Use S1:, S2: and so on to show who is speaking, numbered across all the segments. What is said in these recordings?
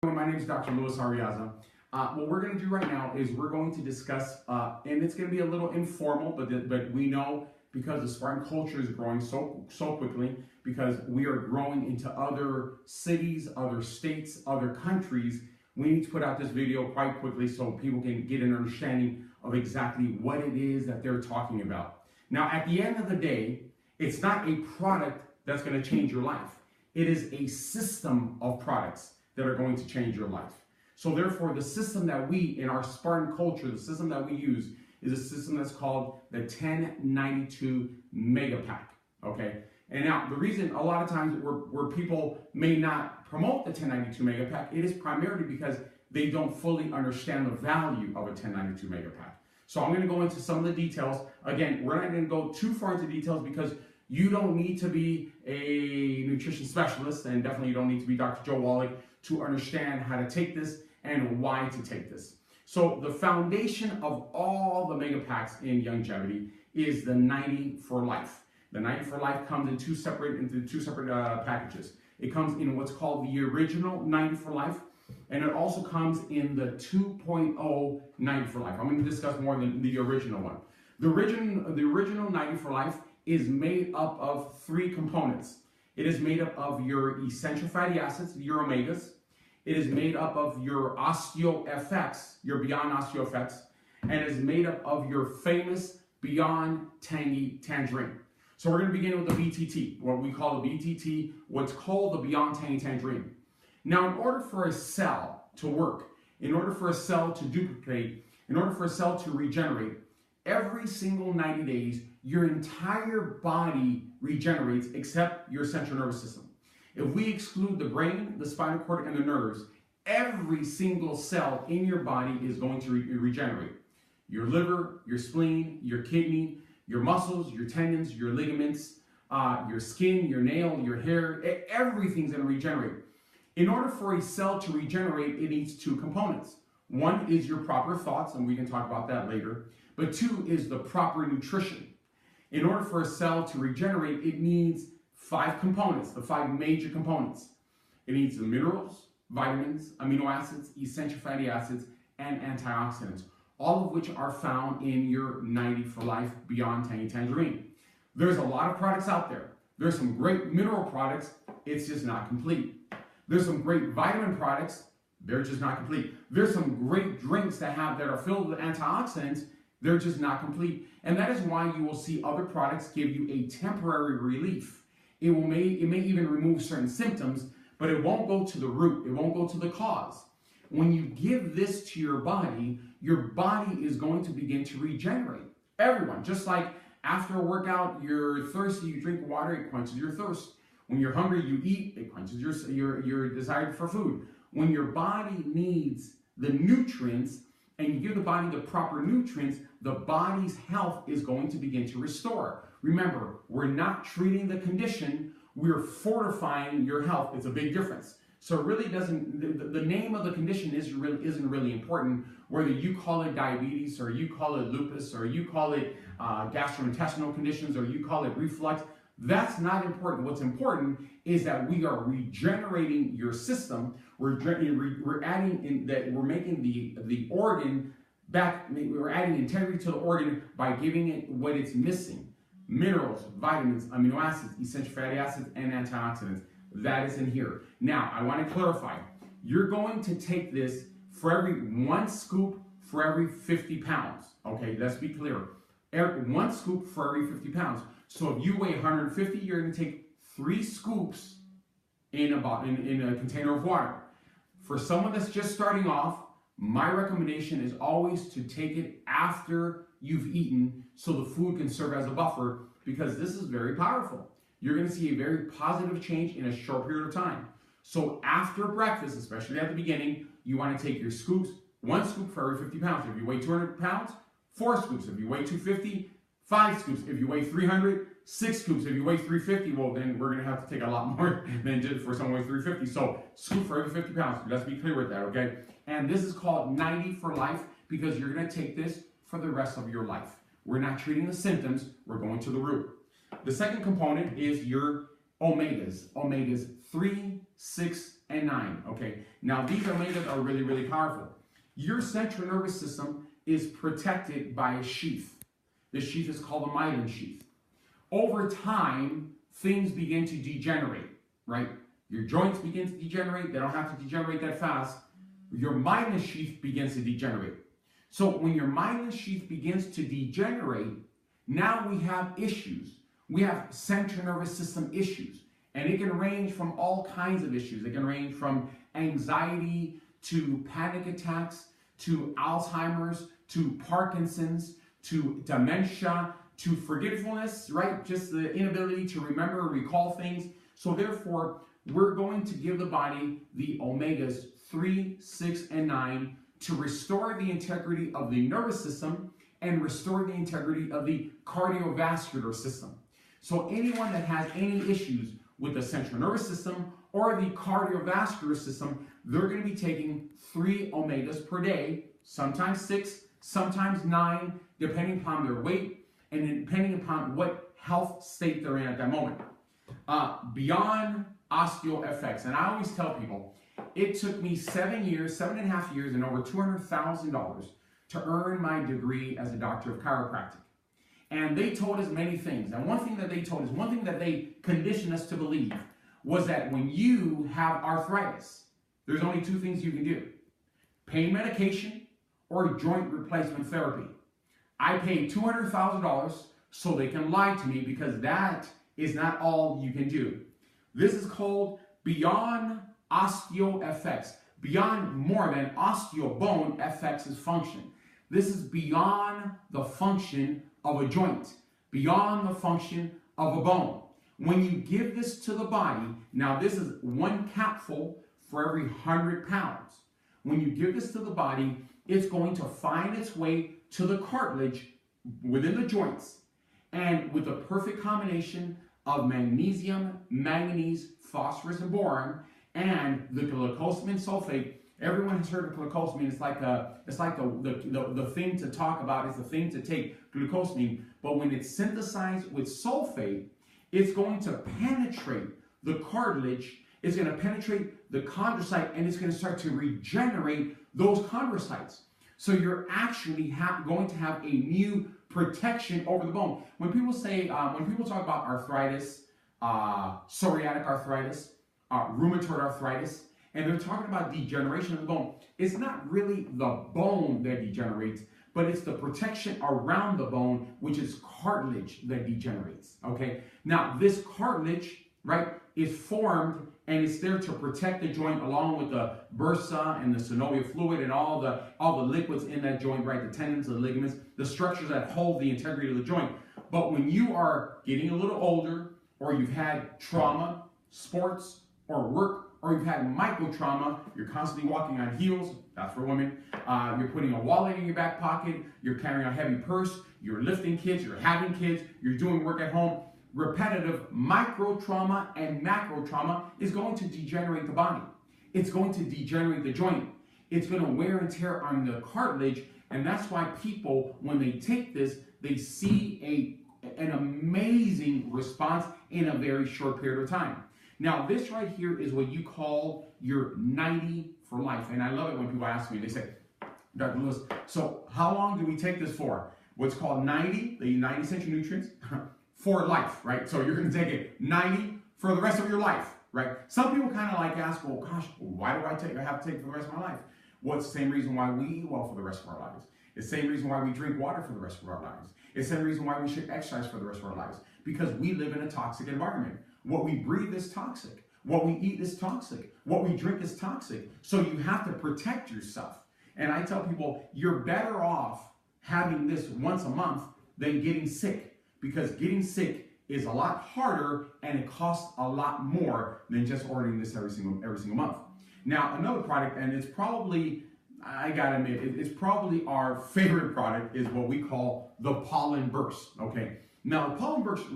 S1: My name is Dr. Louis Ariaza. What we're going to do right now is we're going to discuss, and it's going to be a little informal, but we know because the Spartan culture is growing so quickly, because we are growing into other cities, other states, other countries, we need to put out this video quite quickly so people can get an understanding of exactly what it is that they're talking about. Now, at the end of the day, it's not a product that's going to change your life. It is a system of products that are going to change your life. So therefore, the system that we, in our Spartan culture, the system that we use is a system that's called the 1092 Mega Pack, okay? And now, the reason a lot of times where people may not promote the 1092 Mega Pack, it is primarily because they don't fully understand the value of a 1092 Mega Pack. So I'm gonna go into some of the details. Again, we're not gonna go too far into details because you don't need to be a nutrition specialist, and definitely you don't need to be Dr. Joe Wallach to understand how to take this and why to take this. So the foundation of all the mega packs in Youngevity is the 90 for Life. The 90 for Life comes in two separate packages. It comes in what's called the original 90 for Life, and it also comes in the 2.0 90 for Life. I'm going to discuss more than the original one. The original 90 for Life is made up of three components. It is made up of your essential fatty acids, your omegas. It is made up of your OsteoFX, your Beyond OsteoFX, and it is made up of your famous Beyond Tangy Tangerine. So we're going to begin with the BTT, what we call the BTT, what's called the Beyond Tangy Tangerine. Now, in order for a cell to work, in order for a cell to duplicate, in order for a cell to regenerate, every single 90 days, your entire body regenerates except your central nervous system. If we exclude the brain, the spinal cord, and the nerves, every single cell in your body is going to regenerate. Your liver, your spleen, your kidney, your muscles, your tendons, your ligaments, your skin, your nail, your hair, everything's going to regenerate. In order for a cell to regenerate, it needs two components. One is your proper thoughts, and we can talk about that later. But two is the proper nutrition. In order for a cell to regenerate, it needs five components, the five major components. It needs the minerals, vitamins, amino acids, essential fatty acids, and antioxidants, all of which are found in your 90 for Life Beyond Tangy Tangerine. There's a lot of products out there. There's some great mineral products, it's just not complete. There's some great vitamin products, they're just not complete. There's some great drinks that are filled with antioxidants, they're just not complete. And that is why you will see other products give you a temporary relief. It may even remove certain symptoms, but it won't go to the root. It won't go to the cause. When you give this to your body is going to begin to regenerate. Everyone, just like after a workout, you're thirsty, you drink water, it quenches your thirst. When you're hungry, you eat, it quenches your desire for food. When your body needs the nutrients, and you give the body the proper nutrients, the body's health is going to begin to restore. Remember, we're not treating the condition, we're fortifying your health. It's a big difference. So it really doesn't, the name of the condition isn't really important, whether you call it diabetes, or you call it lupus, or you call it gastrointestinal conditions, or you call it reflux. That's not important. What's important is that we are regenerating your system. We're adding in that, we're making the organ back, we're adding integrity to the organ by giving it what it's missing. Minerals, vitamins, amino acids, essential fatty acids, and antioxidants. That is in here. Now, I want to clarify. You're going to take this for every 1 scoop for every 50 pounds. Okay, let's be clear. 1 scoop for every 50 pounds. So if you weigh 150, you're going to take 3 scoops in a container of water. For someone that's just starting off, my recommendation is always to take it after you've eaten so the food can serve as a buffer, because this is very powerful. You're going to see a very positive change in a short period of time. So after breakfast, especially at the beginning, you want to take your scoops, 1 scoop for every 50 pounds. If you weigh 200 pounds, 4 scoops. If you weigh 250, 5 scoops. If you weigh 300, 6 scoops. If you weigh 350, well, then we're going to have to take a lot more than just for someone weighs 350. So scoop for every 50 pounds. Let's be clear with that, okay? And this is called 90 for Life because you're going to take this for the rest of your life. We're not treating the symptoms. We're going to the root. The second component is your omegas 3, 6, and 9, okay? Now, these omegas are really, really powerful. Your central nervous system is protected by a sheath. This sheath is called the myelin sheath. Over time, things begin to degenerate, right? Your joints begin to degenerate. They don't have to degenerate that fast. Your myelin sheath begins to degenerate. So when your myelin sheath begins to degenerate, now we have issues. We have central nervous system issues. And it can range from all kinds of issues. It can range from anxiety to panic attacks to Alzheimer's to Parkinson's to dementia to forgetfulness, right? Just the inability to remember or recall things. So therefore, we're going to give the body the omegas 3, 6, and 9 to restore the integrity of the nervous system and restore the integrity of the cardiovascular system. So anyone that has any issues with the central nervous system or the cardiovascular system, they're going to be taking 3 omegas per day, sometimes 6, sometimes 9, depending upon their weight and depending upon what health state they're in at that moment. Beyond osteo effects, and I always tell people, it took me 7.5 years and over $200,000 to earn my degree as a doctor of chiropractic. And they told us many things. And one thing that they conditioned us to believe was that when you have arthritis, there's only 2 things you can do: pain medication or joint replacement therapy. I paid $200,000 so they can lie to me, because that is not all you can do. This is called beyond osteo effects. Beyond more than osteo, bone affects its function. This is beyond the function of a joint, beyond the function of a bone. When you give this to the body, now this is 1 capsule for every 100 pounds. When you give this to the body, it's going to find its way to the cartilage within the joints, and with the perfect combination of magnesium, manganese, phosphorus, and boron, and the glucosamine sulfate. Everyone has heard of glucosamine. It's like the thing to talk about. It's the thing to take, glucosamine. But when it's synthesized with sulfate, it's going to penetrate the cartilage. It's going to penetrate the chondrocyte, and it's going to start to regenerate those chondrocytes. So you're actually going to have a new protection over the bone. When people say, when people talk about arthritis, psoriatic arthritis, rheumatoid arthritis, and they're talking about degeneration of the bone, it's not really the bone that degenerates, but it's the protection around the bone, which is cartilage, that degenerates, okay? Now, this cartilage, right, is formed, and it's there to protect the joint, along with the bursa and the synovial fluid and all the liquids in that joint, right? The tendons, the ligaments, the structures that hold the integrity of the joint. But when you are getting a little older, or you've had trauma, sports, or work, or you've had micro trauma, you're constantly walking on heels, that's for women, you're putting a wallet in your back pocket, you're carrying a heavy purse, you're lifting kids, you're having kids, you're doing work at home, repetitive micro trauma and macro trauma is going to degenerate the body. It's going to degenerate the joint. It's going to wear and tear on the cartilage, and that's why people, when they take this, they see an amazing response in a very short period of time. Now, this right here is what you call your 90 for life. And I love it when people ask me, they say, Dr. Lewis, so how long do we take this for? What's called 90, the 90 essential nutrients, for life, right? So you're going to take it 90 for the rest of your life, right? Some people kind of like ask, well, gosh, why do I have to take it for the rest of my life? Well, it's the same reason why we eat well for the rest of our lives. It's the same reason why we drink water for the rest of our lives. It's the same reason why we should exercise for the rest of our lives, because we live in a toxic environment. What we breathe is toxic. What we eat is toxic. What we drink is toxic. So you have to protect yourself. And I tell people, you're better off having this once a month than getting sick, because getting sick is a lot harder and it costs a lot more than just ordering this every single month. Now, another product, and it's probably, I gotta admit, it's probably our favorite product, is what we call the pollen burst. Okay. Now, the pollen burst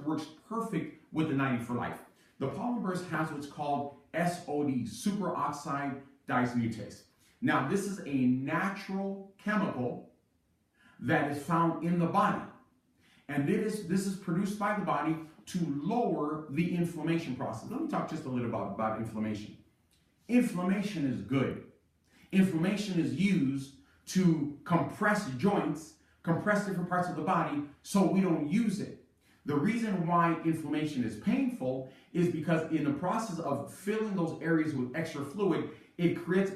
S1: works perfect with the 90 for life. The pollen burst has what's called SOD, superoxide dismutase. Now, this is a natural chemical that is found in the body. And this is produced by the body to lower the inflammation process. Let me talk just a little about inflammation. inflammation is good. Inflammation is used to compress joints, compress different parts of the body, so we don't use it. The reason why inflammation is painful is because in the process of filling those areas with extra fluid, it creates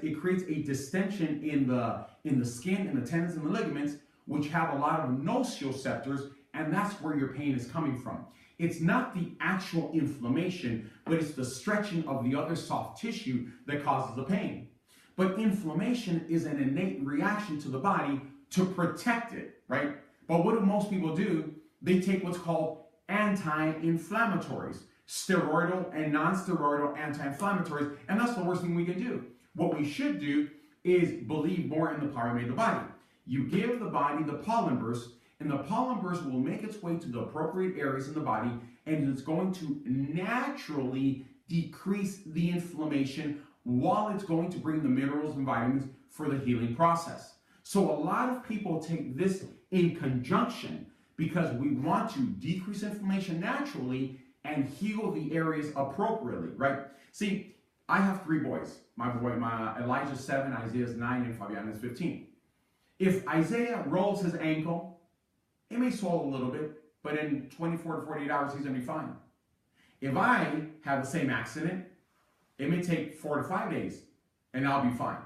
S1: a distension in the skin and the tendons and the ligaments, which have a lot of nociceptors, and that's where your pain is coming from. It's not the actual inflammation, but it's the stretching of the other soft tissue that causes the pain. But inflammation is an innate reaction to the body to protect it, right? But what do most people do? They take what's called anti-inflammatories, steroidal and non-steroidal anti-inflammatories, and that's the worst thing we can do. What we should do is believe more in the power made the body. You give the body the pollen burst, and the pollen burst will make its way to the appropriate areas in the body, and it's going to naturally decrease the inflammation while it's going to bring the minerals and vitamins for the healing process. So a lot of people take this in conjunction because we want to decrease inflammation naturally and heal the areas appropriately, right? See, I have 3 boys. My Elijah's 7, Isaiah's 9, and Fabiana's 15. If Isaiah rolls his ankle, it may swell a little bit, but in 24 to 48 hours, he's gonna be fine. If I have the same accident, it may take 4 to 5 days, and I'll be fine.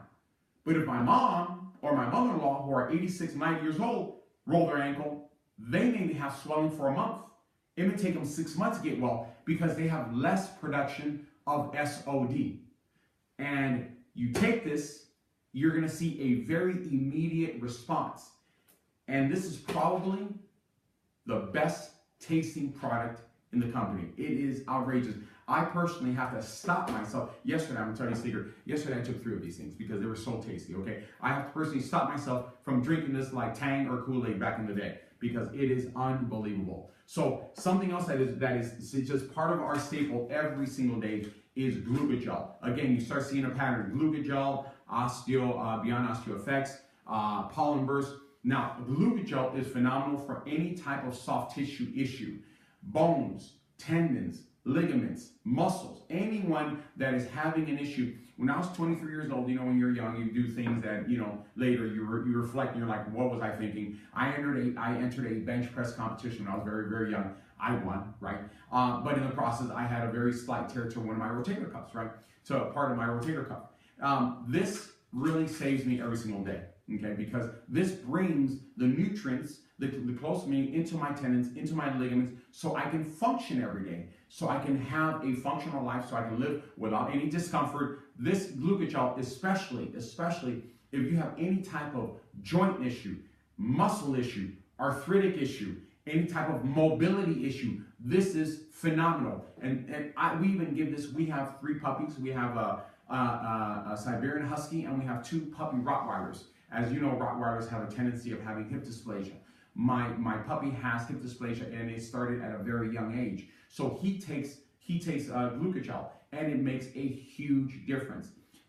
S1: But if my mom or my mother-in-law, who are 86, 90 years old, roll their ankle, they may have swelling for a month. It may take them 6 months to get well because they have less production of SOD. And you take this, you're going to see a very immediate response. And this is probably the best tasting product in the company. It is outrageous. I personally have to stop myself. Yesterday, I'm going to tell you a secret. Yesterday, I took 3 of these things because they were so tasty, okay? I have to personally stop myself from drinking this like Tang or Kool-Aid back in the day because it is unbelievable. So something else that is just part of our staple every single day is glucogel. Again, you start seeing a pattern. Glucogel, Beyond Osteo Effects, pollen burst. Now, glucogel is phenomenal for any type of soft tissue issue. Bones, tendons, ligaments, muscles, anyone that is having an issue. When I was 23 years old, you know, when you're young, you do things that, you know, later you reflect and you're like, what was I thinking? I entered a bench press competition when I was very, very young. I won, right? But in the process, I had a very slight tear to one of my rotator cuffs, right? So part of my rotator cuff. This really saves me every single day, okay? Because this brings the nutrients, the close to me, into my tendons, into my ligaments, so I can function every day, so I can have a functional life, so I can live without any discomfort. This glucogel, especially if you have any type of joint issue, muscle issue, arthritic issue, any type of mobility issue, this is phenomenal. And we even give this, we have 3 puppies. We have a Siberian Husky, and we have 2 puppy Rottweilers. As you know, Rottweilers have a tendency of having hip dysplasia. My puppy has hip dysplasia, and it started at a very young age. So he takes glucogel, and it makes a huge difference.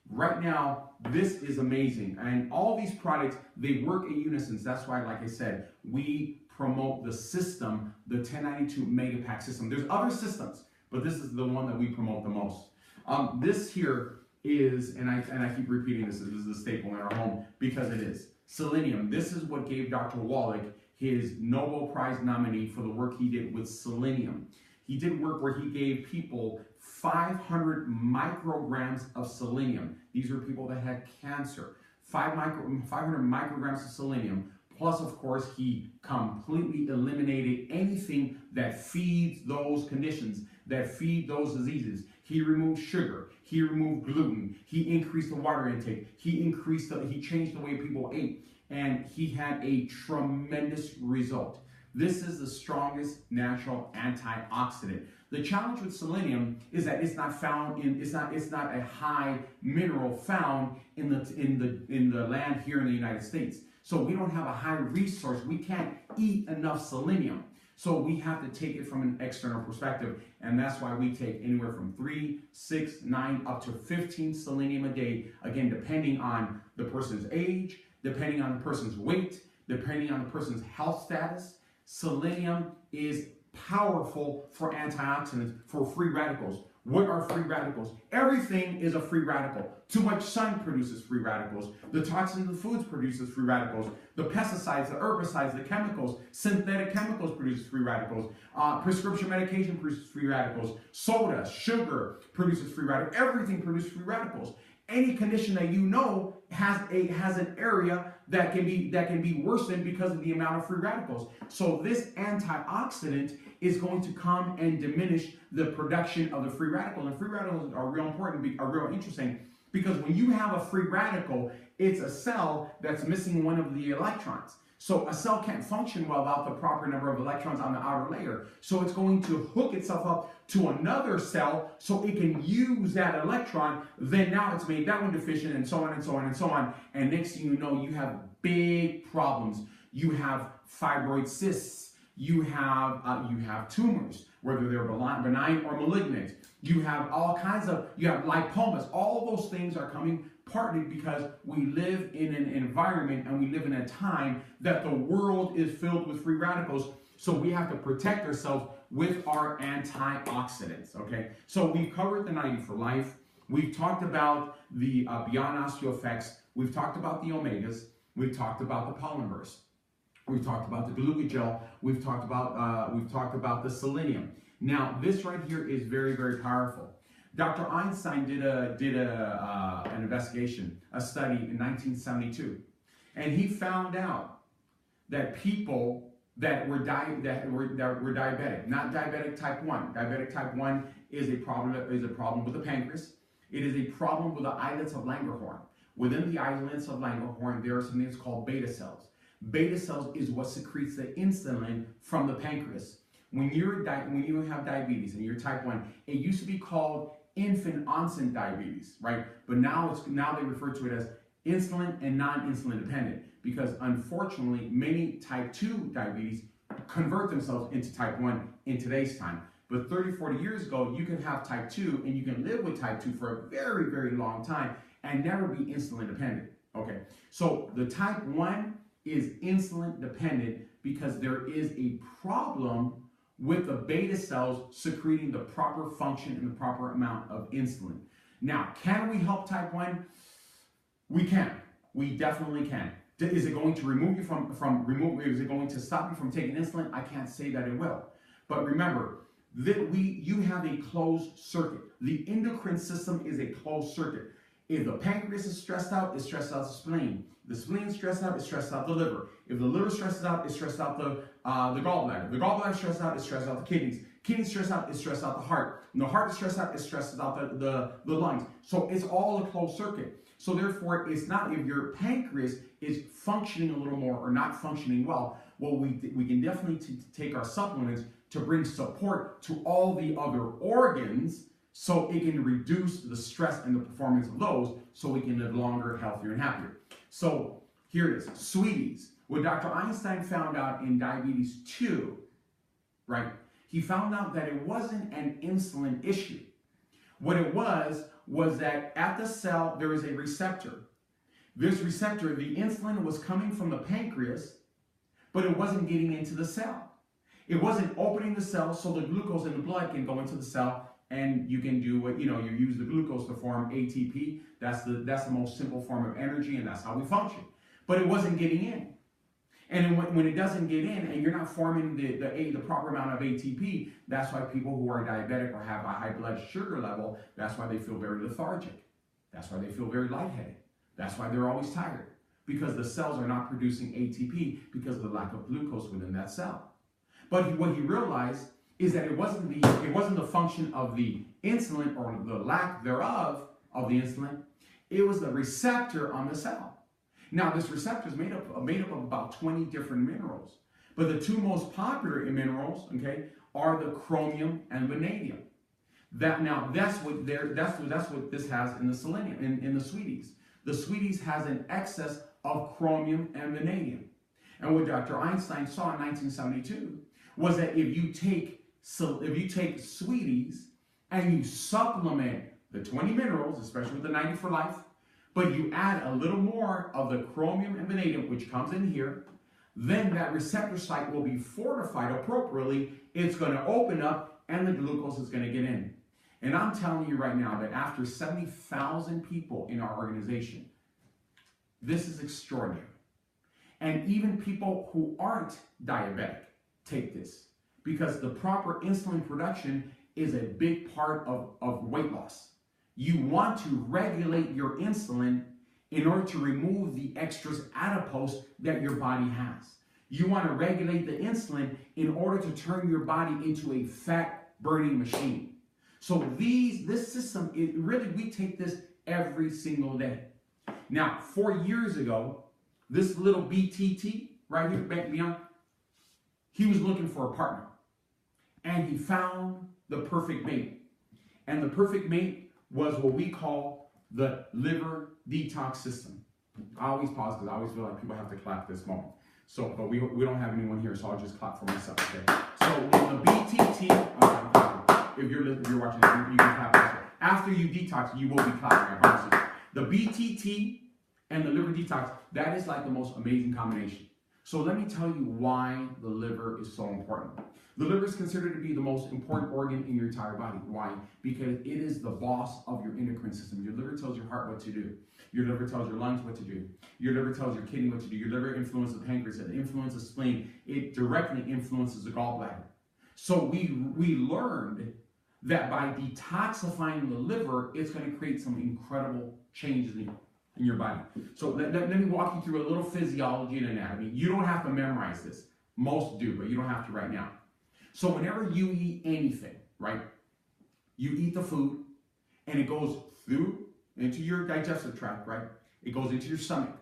S1: Right now, this is amazing, and all these products, they work in unison. That's why, like I said, we promote the system, the 1092 Megapack system. There's other systems, but this is the one that we promote the most. This here is, and I keep repeating this is a staple in our home because it is. Selenium. This is what gave Dr. Wallach his Nobel Prize nominee for the work he did with selenium. He did work where he gave people 500 micrograms of selenium. These are people that had cancer. 500 micrograms of selenium. Plus, of course, he completely eliminated anything that feeds those conditions, that feed those diseases. He removed sugar. He removed gluten. He increased the water intake. He changed the way people ate. And he had a tremendous result. This is the strongest natural antioxidant. The challenge with selenium is that it's not found in, it's not a high mineral found in the land here in the United States. So we don't have a high resource. We can't eat enough selenium. So we have to take it from an external perspective. And that's why we take anywhere from 3, 6, 9, up to 15 selenium a day. Again, depending on the person's age, depending on the person's weight, depending on the person's health status. Selenium is powerful for antioxidants, for free radicals. What are free radicals? Everything is a free radical. Too much sun produces free radicals. The toxins of foods produces free radicals. The pesticides, the herbicides, the chemicals, synthetic chemicals produces free radicals. Prescription medication produces free radicals. Soda, sugar produces free radicals. Everything produces free radicals. Any condition that you know has an area that can be worsened because of the amount of free radicals. So this antioxidant is going to come and diminish the production of the free radical. And free radicals are real important, are real interesting, because when you have a free radical, it's a cell that's missing one of the electrons. So a cell can't function well without the proper number of electrons on the outer layer. So it's going to hook itself up to another cell so it can use that electron. Then now it's made that one deficient, and so on and so on and so on. And next thing you know, you have big problems. You have fibroid cysts. You have tumors, whether they're benign or malignant. You have all kinds of, you have lipomas. All those things are coming partly because we live in an environment and we live in a time that the world is filled with free radicals. So we have to protect ourselves with our antioxidants, okay? So we've covered the 90 for life. We've talked about the beyond osteo effects. We've talked about the omegas. We've talked about the polymers. We've talked about the glucogel. We've talked about the selenium. Now, this right here is very, very powerful. Dr. Einstein did an investigation, a study in 1972, and he found out that people that were diabetic, not diabetic type 1. Diabetic type 1 is a problem with the pancreas. It is a problem with the islets of Langerhorn. Within the islets of Langerhorn, there are something that's called beta cells. Beta cells is what secretes the insulin from the pancreas. When you have diabetes and you're type 1, it used to be called infant onset diabetes, right? But now they refer to it as insulin and non-insulin dependent, because unfortunately many type 2 diabetes convert themselves into type 1 in today's time. But 30, 40 years ago, you can have type 2 and you can live with type 2 for a very, very long time and never be insulin dependent. Okay, so the type 1 is insulin dependent because there is a problem with the beta cells secreting the proper function and the proper amount of insulin. Now, can we help type 1? We can. We definitely can. Is it going to remove you is it going to stop you from taking insulin? I can't say that it will. But remember that you have a closed circuit. The endocrine system is a closed circuit. If the pancreas is stressed out, it stresses out the spleen. The spleen is stressed out, it stresses out the liver. If the liver stresses out, it stresses out the gallbladder. The gallbladder stresses out, it stresses out the kidneys. Kidneys stress out, it stresses out the heart. And the heart is stressed out, it stresses out the lungs. So it's all a closed circuit. So therefore, it's not if your pancreas is functioning a little more or not functioning well, we can definitely take our supplements to bring support to all the other organs so it can reduce the stress and the performance of those so we can live longer, healthier, and happier. So here it is, sweeties. What Dr. Einstein found out in diabetes 2, right? He found out that it wasn't an insulin issue. What it was that at the cell, there is a receptor. This receptor, the insulin was coming from the pancreas, but it wasn't getting into the cell. It wasn't opening the cell so the glucose in the blood can go into the cell and you can do what, you use the glucose to form ATP. That's the most simple form of energy, and that's how we function. But it wasn't getting in. And when it doesn't get in and you're not forming the proper amount of ATP, that's why people who are diabetic or have a high blood sugar level, that's why they feel very lethargic. That's why they feel very lightheaded. That's why they're always tired, because the cells are not producing ATP because of the lack of glucose within that cell. But what he realized is that it wasn't the function of the insulin or the lack thereof of the insulin. It was the receptor on the cell. Now, this receptor is made up of about 20 different minerals, but the two most popular minerals, okay, are the chromium and vanadium. That's what this has in the selenium, in the sweeties. The sweeties has an excess of chromium and vanadium. And what Dr. Einstein saw in 1972 was that if you take sweeties and you supplement the 20 minerals, especially with the 90 for life, but you add a little more of the chromium and vanadium, which comes in here, then that receptor site will be fortified appropriately. It's going to open up and the glucose is going to get in. And I'm telling you right now that after 70,000 people in our organization, this is extraordinary. And even people who aren't diabetic take this, because the proper insulin production is a big part of weight loss. You want to regulate your insulin in order to remove the extras adipose that your body has. You want to regulate the insulin in order to turn your body into a fat burning machine. So this system, we take this every single day. Now, 4 years ago, this little BTT right here, beyond, he was looking for a partner. And he found the perfect mate. And the perfect mate was what we call the liver detox system. I always pause because I always feel like people have to clap this moment. So, but we don't have anyone here, so I'll just clap for myself, okay? So when the BTT, if you're watching, you can clap this way. After you detox, you will be clapping, I promise you. The BTT and the liver detox, that is like the most amazing combination. So let me tell you why the liver is so important. The liver is considered to be the most important organ in your entire body. Why? Because it is the boss of your endocrine system. Your liver tells your heart what to do. Your liver tells your lungs what to do. Your liver tells your kidney what to do. Your liver influences the pancreas. It influences the spleen. It directly influences the gallbladder. So we learned that by detoxifying the liver, it's going to create some incredible changes in your body. So let me walk you through a little physiology and anatomy. You don't have to memorize this. Most do, but you don't have to right now. So whenever you eat anything, right, you eat the food and it goes through into your digestive tract, right? It goes into your stomach.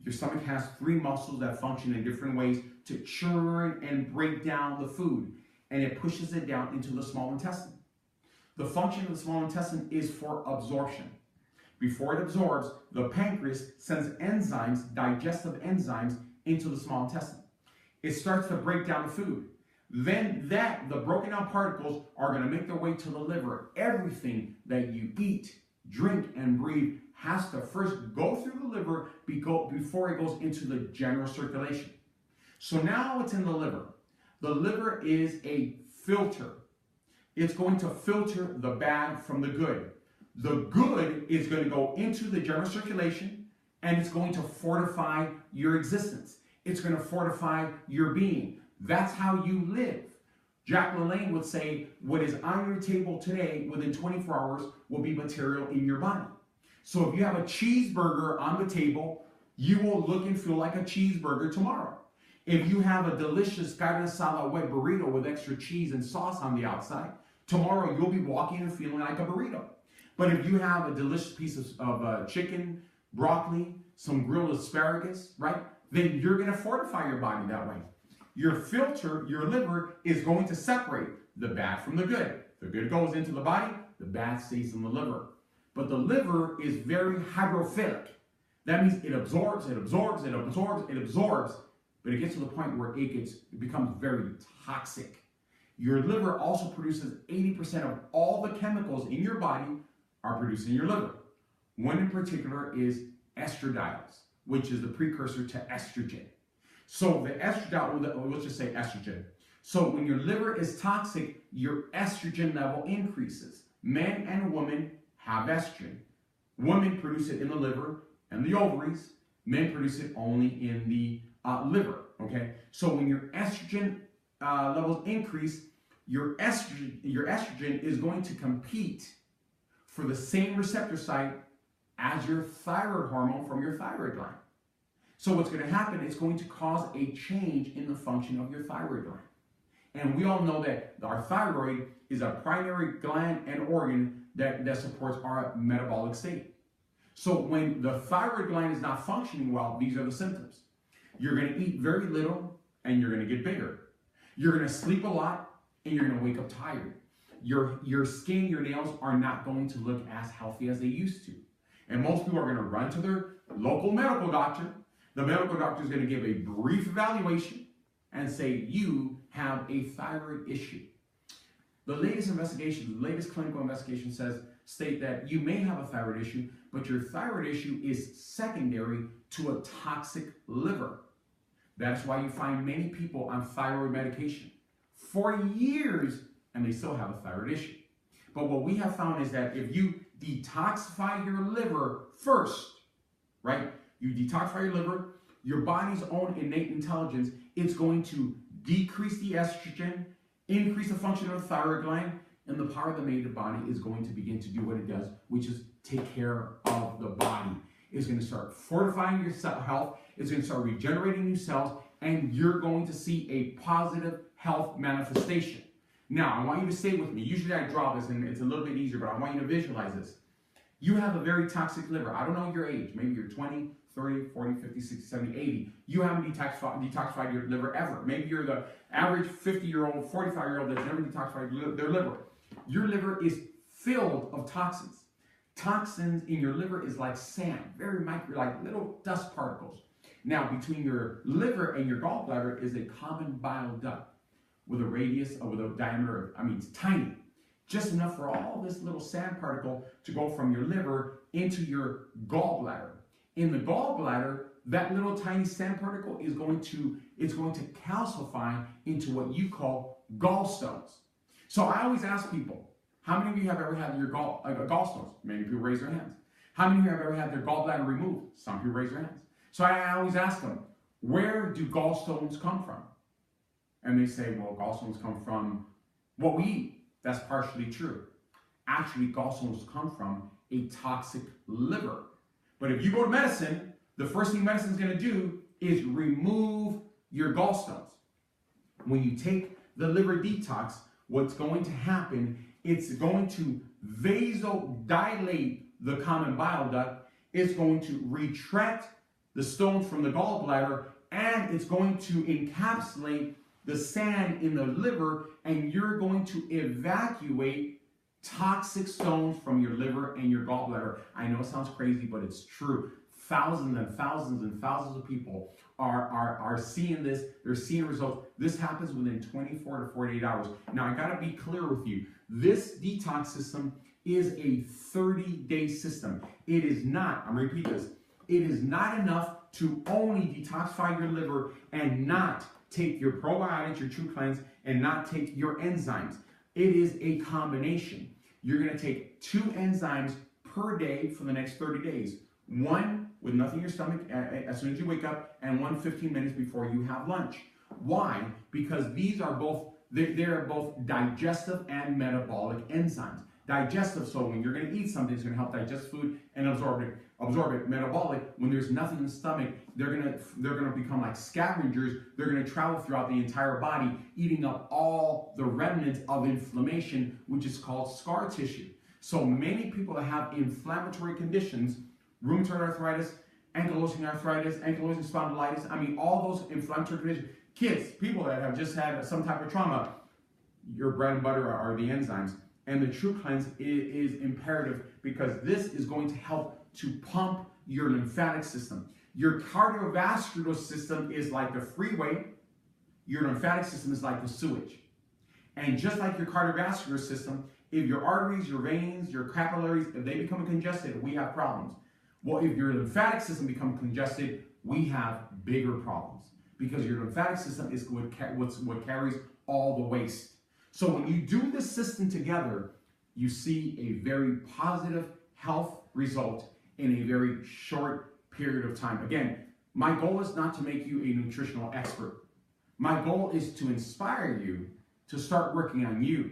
S1: Your stomach has 3 muscles that function in different ways to churn and break down the food, and it pushes it down into the small intestine. The function of the small intestine is for absorption. Before it absorbs, the pancreas sends enzymes, digestive enzymes, into the small intestine. It starts to break down the food. Then the broken down particles are going to make their way to the liver. Everything that you eat, drink, and breathe has to first go through the liver before it goes into the general circulation. So now it's in the liver. The liver is a filter. It's going to filter the bad from the good. The good is going to go into the general circulation, and it's going to fortify your existence. It's going to fortify your being. That's how you live. Jack LaLanne would say, what is on your table today, within 24 hours, will be material in your body. So if you have a cheeseburger on the table, you will look and feel like a cheeseburger tomorrow. If you have a delicious carne asada wet burrito with extra cheese and sauce on the outside, tomorrow you'll be walking and feeling like a burrito. But if you have a delicious piece of chicken, broccoli, some grilled asparagus, right, then you're going to fortify your body that way. Your filter, your liver, is going to separate the bad from the good. The good goes into the body, the bad stays in the liver. But the liver is very hydrophilic. That means it absorbs, it absorbs, it absorbs, it absorbs, but it gets to the point where it becomes very toxic. Your liver also produces 80% of all the chemicals in your body are produced in your liver. One in particular is estradiol, which is the precursor to estrogen. So the estradiol, let's just say estrogen. So when your liver is toxic, your estrogen level increases. Men and women have estrogen. Women produce it in the liver and the ovaries. Men produce it only in the liver, okay? So when your estrogen levels increase, your estrogen is going to compete for the same receptor site as your thyroid hormone from your thyroid gland. So what's going to happen, it's going to cause a change in the function of your thyroid gland. And we all know that our thyroid is a primary gland and organ that supports our metabolic state. So when the thyroid gland is not functioning well, these are the symptoms. You're going to eat very little and you're going to get bigger. You're going to sleep a lot and you're going to wake up tired. Your skin, your nails are not going to look as healthy as they used to. And most people are going to run to their local medical doctor. The medical doctor is going to give a brief evaluation and say, you have a thyroid issue. The latest investigation, the latest clinical investigation state that you may have a thyroid issue, but your thyroid issue is secondary to a toxic liver. That's why you find many people on thyroid medication for years and they still have a thyroid issue. But what we have found is that if you detoxify your liver first, right? You detoxify your liver, your body's own innate intelligence, it's going to decrease the estrogen, increase the function of the thyroid gland, and the power of the mated body is going to begin to do what it does, which is take care of the body. It's going to start fortifying your cell health. It's going to start regenerating new cells, and you're going to see a positive health manifestation. Now, I want you to stay with me. Usually I draw this, and it's a little bit easier, but I want you to visualize this. You have a very toxic liver. I don't know your age. Maybe you're 20, 30, 40, 50, 60, 70, 80. You haven't detoxified your liver ever. Maybe you're the average 50-year-old, 45-year-old that's never detoxified their liver. Your liver is filled of toxins. Toxins in your liver is like sand, very micro, like little dust particles. Now, between your liver and your gallbladder is a common bile duct with a radius, with a diameter, it's tiny. Just enough for all this little sand particle to go from your liver into your gallbladder. In the gallbladder, that little tiny sand particle is going to calcify into what you call gallstones. So I always ask people, how many of you have ever had your gallstones? Many people raise their hands. How many of you have ever had their gallbladder removed? Some people raise their hands. So I always ask them, where do gallstones come from? And they say, well, gallstones come from what we eat. That's partially true. Actually, gallstones come from a toxic liver. But if you go to medicine, the first thing medicine is going to do is remove your gallstones. When you take the liver detox, what's going to happen, it's going to vasodilate the common bile duct, it's going to retract the stones from the gallbladder, and it's going to encapsulate the sand in the liver, and you're going to evacuate toxic stones from your liver and your gallbladder. I know it sounds crazy, but it's true. Thousands and thousands and thousands of people are seeing this. They're seeing results. This happens within 24 to 48 hours. Now, I got to be clear with you. This detox system is a 30-day system. It is not, I'm going to repeat this, it is not enough to only detoxify your liver and not take your probiotics, your True Cleanse, and not take your enzymes. It is a combination. You're going to take 2 enzymes per day for the next 30 days. One with nothing in your stomach as soon as you wake up, and one 15 minutes before you have lunch. Why? Because these are both, they're both digestive and metabolic enzymes. Digestive, so when you're going to eat something, it's going to help digest food and absorb it. Metabolic, when there's nothing in the stomach, they're going to become like scavengers. They're going to travel throughout the entire body, eating up all the remnants of inflammation, which is called scar tissue. So many people that have inflammatory conditions, rheumatoid arthritis, ankylosing arthritis, ankylosing spondylitis, all those inflammatory conditions, kids, people that have just had some type of trauma, your bread and butter are the enzymes. And the True Cleanse is imperative because this is going to help to pump your lymphatic system. Your cardiovascular system is like the freeway. Your lymphatic system is like the sewage. And just like your cardiovascular system, if your arteries, your veins, your capillaries, if they become congested, we have problems. Well, if your lymphatic system becomes congested, we have bigger problems because your lymphatic system is what carries all the waste. So when you do this system together, you see a very positive health result in a very short period of time. Again, my goal is not to make you a nutritional expert. My goal is to inspire you to start working on you,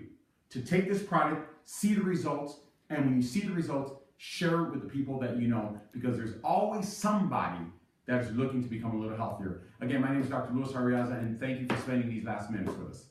S1: to take this product, see the results, and when you see the results, share it with the people that you know, because there's always somebody that is looking to become a little healthier. Again, my name is Dr. Luis Arriaza, and thank you for spending these last minutes with us.